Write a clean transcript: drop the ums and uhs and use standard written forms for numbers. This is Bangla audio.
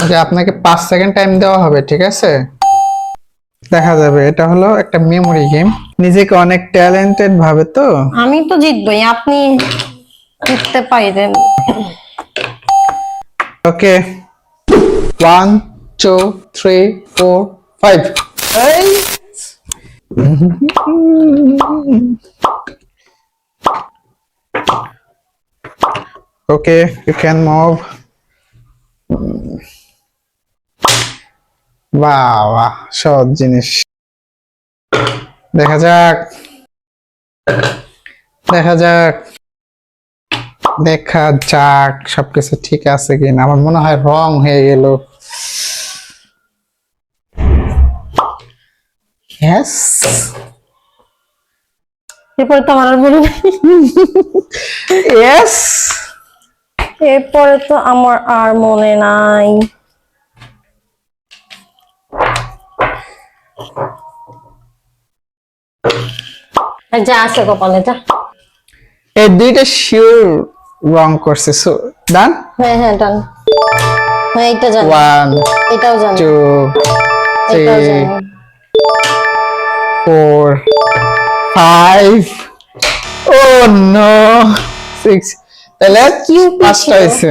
যে আপনাকে 5 সেকেন্ড টাইম দেওয়া হবে, ঠিক আছে? দেখা যাবে। এটা হলো একটা মেমোরি গেম। নিজেকে অনেক ট্যালেন্টেড ভাবে তো। আমি তো জিতবই, আপনি জিততে পাইরেন। ওকে, 1 2 3 4 5। এই ওকে, ইউ ক্যান মুভ। বাহ বাহ, সহজ জিনিস। দেখা যাক, দেখা যাক, দেখা যাক সবকিছু ঠিক আছে কিনা। আমার মনে হয় রং হয়ে গেল। ইয়েস। এরপরে তো আমার আর মনে নাই। ইয়েস। এরপরে তো আমার আর মনে নাই। যা আছে কপালে যা। এই দুইটা শিওর রং করছে। সো ডান। হ্যাঁ হ্যাঁ ডান। হ্যাঁ এটা জানি, 1 এটাও জানি, 2 এটাও 3 জানি। 4 5। ও নো, 6। তাহলে কিউপি পাঁচটা ছিল। হয়েছে।